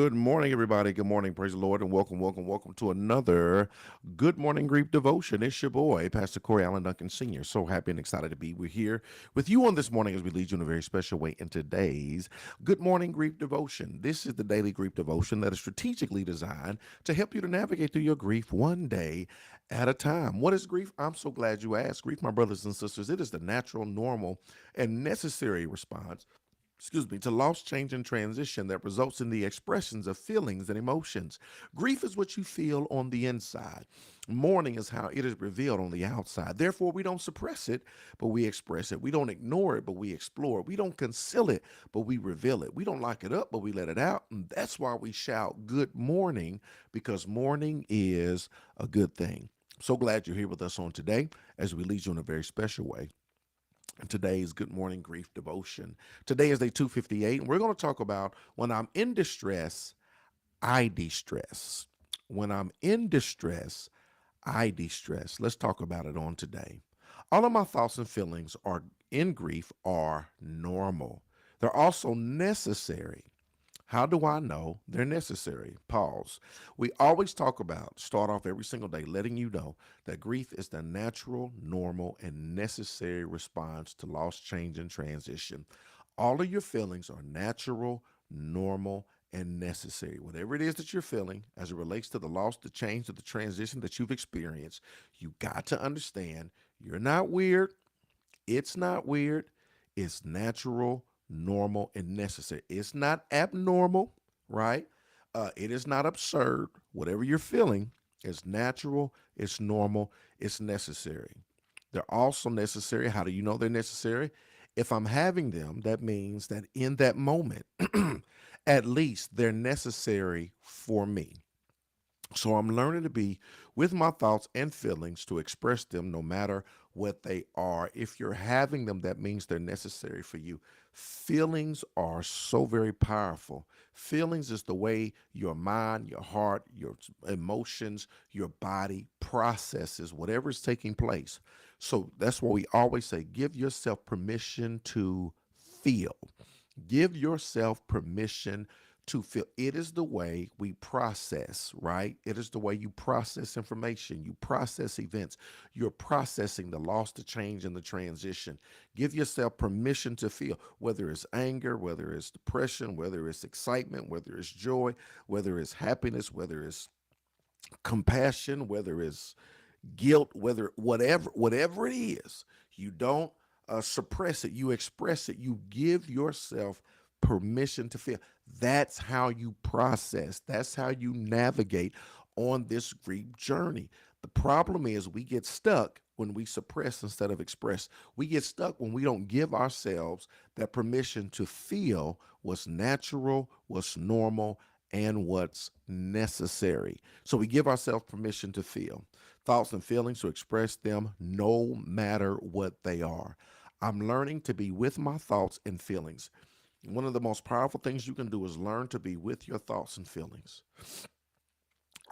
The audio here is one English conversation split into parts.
Good morning, everybody. Good morning. Praise the Lord and welcome to another Good Morning Grief Devotion. It's your boy, Pastor Corey Allen Duncan Sr. So happy and excited to be here with you on this morning as we lead you in a very special way in today's Good Morning Grief Devotion. This is the daily grief devotion that is strategically designed to help you to navigate through your grief one day at a time. What is grief? I'm so glad you asked. Grief, my brothers and sisters, it is the natural, normal, and necessary response to loss, change, and transition that results in the expressions of feelings and emotions. Grief is what you feel on the inside. Mourning is how it is revealed on the outside. Therefore, we don't suppress it, but we express it. We don't ignore it, but we explore it. We don't conceal it, but we reveal it. We don't lock it up, but we let it out. And that's why we shout good morning, because mourning is a good thing. So glad you're here with us on today as we lead you in a very special way. Today's Good Morning Grief Devotion. Today is day 258, and we're going to talk about when I'm in distress, I de-stress. When I'm in distress, I de-stress. Let's talk about it on today. All of my thoughts and feelings are in grief are normal. They're also necessary. How do I know they're necessary? Pause. We always start off every single day, letting you know that grief is the natural, normal, and necessary response to loss, change, and transition. All of your feelings are natural, normal, and necessary. Whatever it is that you're feeling as it relates to the loss, the change, or the transition that you've experienced, you got to understand you're not weird. It's not weird. It's natural, normal, and necessary. It's not abnormal, right? It is not absurd. Whatever you're feeling is natural, it's normal, it's necessary. They're also necessary. How do you know they're necessary? If I'm having them, that means that in that moment, at least they're necessary for me. So I'm learning to be with my thoughts and feelings to express them no matter what they are. If you're having them, that means they're necessary for you. Feelings are so very powerful. Feelings is the way your mind, your heart, your emotions, your body processes whatever is taking place. So that's why we always say give yourself permission to feel. Give yourself permission to feel. It is the way we process, right? It is the way you process information, you process events, you're processing the loss, the change, and the transition. Give yourself permission to feel, whether it's anger, whether it's depression, whether it's excitement, whether it's joy, whether it's happiness, whether it's compassion, whether it's guilt, whether whatever it is. You don't suppress it, you express it, you give yourself permission to feel. That's how you process, that's how you navigate on this grief journey. The problem is we get stuck when we suppress instead of express. We get stuck when we don't give ourselves that permission to feel what's natural, what's normal, and what's necessary. So we give ourselves permission to feel thoughts and feelings, to express them no matter what they are. I'm learning to be with my thoughts and feelings. One of the most powerful things you can do is learn to be with your thoughts and feelings.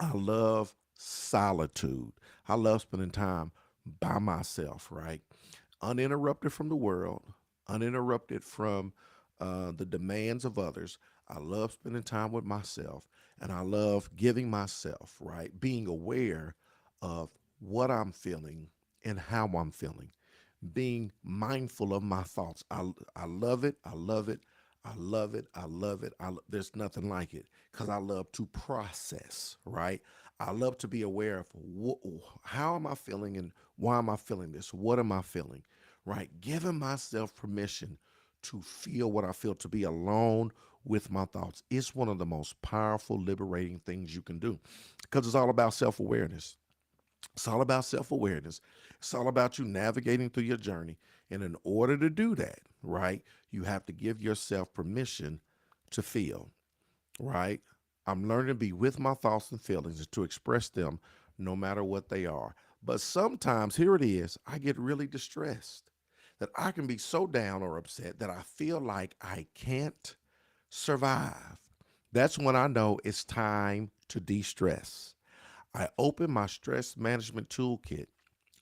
I love solitude. I love spending time by myself, right? Uninterrupted from the world, uninterrupted from the demands of others. I love spending time with myself, and I love giving myself, right? Being aware of what I'm feeling and how I'm feeling, being mindful of my thoughts. I love it. I love it. I love it. I love it. There's nothing like it because I love to process, right? I love to be aware of how am I feeling and why am I feeling this? What am I feeling, right? Giving myself permission to feel what I feel, to be alone with my thoughts. It's one of the most powerful, liberating things you can do because it's all about self awareness. It's all about self awareness. It's all about you navigating through your journey. And in order to do that, right, you have to give yourself permission to feel, right? I'm learning to be with my thoughts and feelings and to express them no matter what they are. But sometimes, here it is, I get really distressed that I can be so down or upset that I feel like I can't survive. That's when I know it's time to de stress. I open my stress management toolkit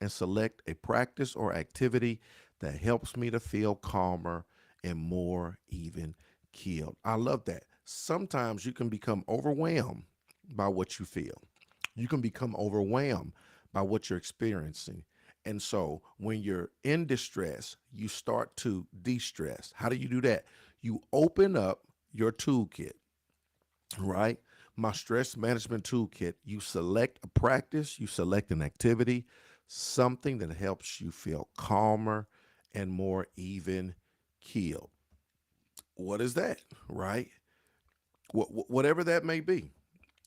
and select a practice or activity that helps me to feel calmer and more even keeled. I love that. Sometimes you can become overwhelmed by what you feel. You can become overwhelmed by what you're experiencing. And so when you're in distress, you start to de stress. How do you do that? You open up your toolkit, right? My stress management toolkit. You select a practice, you select an activity, something that helps you feel calmer and more even keeled. What is that, right? Whatever that may be,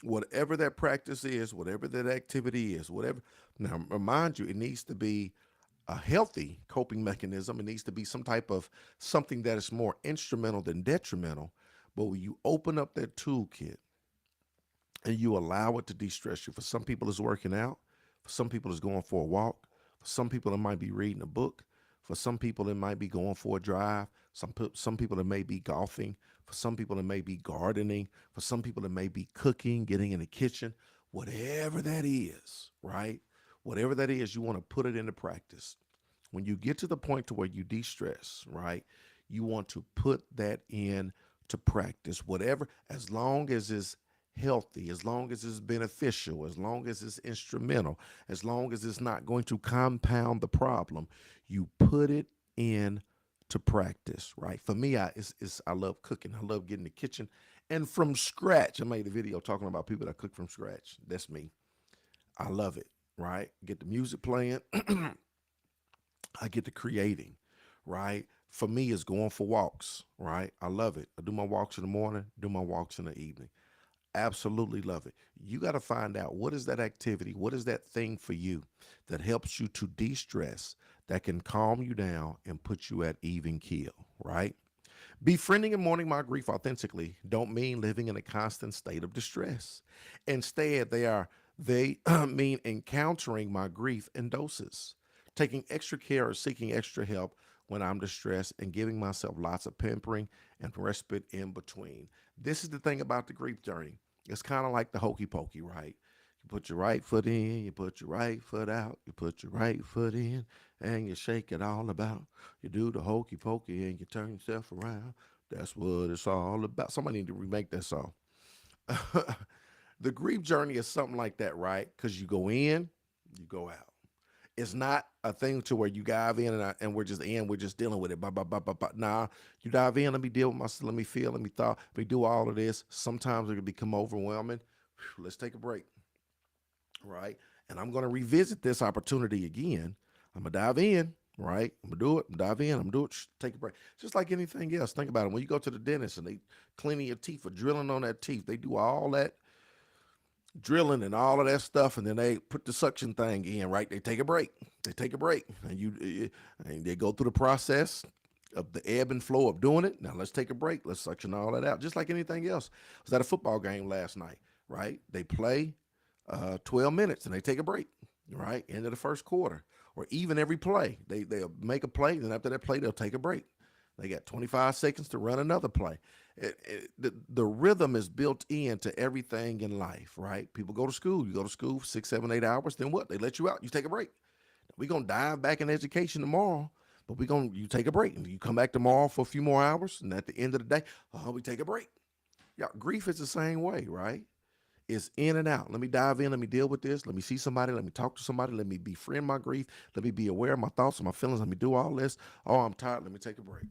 whatever that practice is, whatever that activity is, whatever. Now, remind you, it needs to be a healthy coping mechanism. It needs to be some type of something that is more instrumental than detrimental. But when you open up that toolkit and you allow it to de-stress you, for some people it's working out, for some people it's going for a walk, for some people it might be reading a book, for some people it might be going for a drive, some people it may be golfing, for some people it may be gardening, for some people it may be cooking, getting in the kitchen, whatever that is, right? Whatever that is, you want to put it into practice. When you get to the point to where you de-stress, right, you want to put that in to practice, whatever, as long as it's healthy, as long as it's beneficial, as long as it's instrumental, as long as it's not going to compound the problem, you put it in to practice, right? For me, I love cooking. I love getting in the kitchen and from scratch. I made a video talking about people that cook from scratch. That's me. I love it, right? Get the music playing. I get to creating, right? For me, it's going for walks, right? I love it. I do my walks in the morning, do my walks in the evening. Absolutely love it. You got to find out, what is that activity? What is that thing for you that helps you to de stress, that can calm you down and put you at even keel, right? Befriending and mourning my grief authentically don't mean living in a constant state of distress. Instead, they mean encountering my grief in doses, taking extra care or seeking extra help when I'm distressed, and giving myself lots of pampering and respite in between. This is the thing about the grief journey. It's kind of like the hokey pokey, right? You put your right foot in, you put your right foot out, you put your right foot in, and you shake it all about. You do the hokey pokey and you turn yourself around. That's what it's all about. Somebody need to remake that song. The grief journey is something like that, right? Because you go in, you go out. It's not a thing to where you dive in we're just dealing with it. Nah, you dive in, let me deal with myself, let me feel, let me thought, let me do all of this. Sometimes it can become overwhelming. Let's take a break, right? And I'm going to revisit this opportunity again. I'm going to dive in, right? I'm going to do it. Dive in. I'm going to do it. Take a break. Just like anything else. Think about it. When you go to the dentist and they cleaning your teeth or drilling on that teeth, they do all that drilling and all of that stuff, and then they put the suction thing in, right? They take a break. They take a break, and they go through the process of the ebb and flow of doing it. Now let's take a break. Let's suction all that out, just like anything else. I was at a football game last night, right? They play 12 minutes and they take a break, right? End of the first quarter, or even every play. They'll make a play, then after that play, they'll take a break. They got 25 seconds to run another play. The rhythm is built into everything in life, right? People go to school. You go to school for 6, 7, 8 hours. Then what? They let you out. You take a break. We're going to dive back in education tomorrow, but you take a break. And you come back tomorrow for a few more hours. And at the end of the day, we take a break. Yeah, grief is the same way, right? It's in and out. Let me dive in. Let me deal with this. Let me see somebody. Let me talk to somebody. Let me befriend my grief. Let me be aware of my thoughts and my feelings. Let me do all this. Oh, I'm tired. Let me take a break.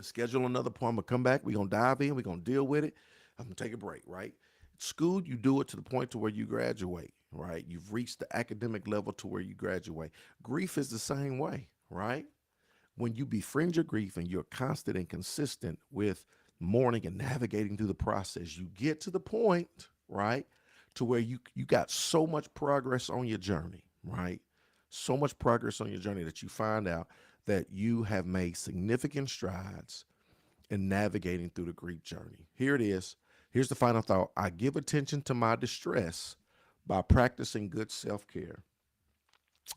Schedule another point. I'm gonna come back. We're gonna dive in. We're gonna deal with it. I'm gonna take a break, right? School, you do it to the point to where you graduate, right? You've reached the academic level to where you graduate. Grief is the same way, right? When you befriend your grief and you're constant and consistent with mourning and navigating through the process, you get to the point, right, to where you got so much progress on your journey, right? So much progress on your journey that you find out that you have made significant strides in navigating through the grief journey. Here it is. Here's the final thought. I give attention to my distress by practicing good self-care.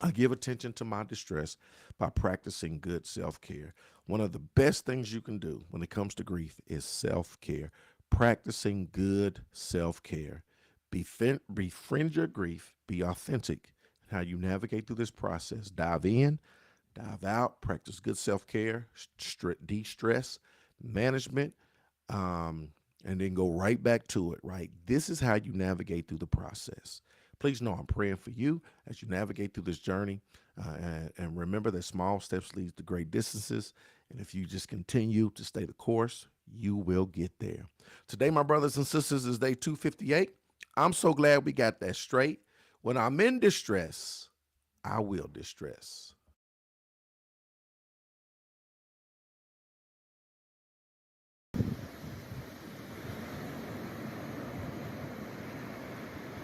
I give attention to my distress by practicing good self-care. One of the best things you can do when it comes to grief is self-care. Practicing good self-care. Befriend your grief. Be authentic in how you navigate through this process. Dive in, dive out, practice good self care, de stress management, um, and then go right back to it, right? This is how you navigate through the process. Please know I'm praying for you as you navigate through this journey. And remember that small steps lead to great distances. And if you just continue to stay the course, you will get there. Today, my brothers and sisters, is day 258. I'm so glad we got that straight. When I'm in distress, I will distress.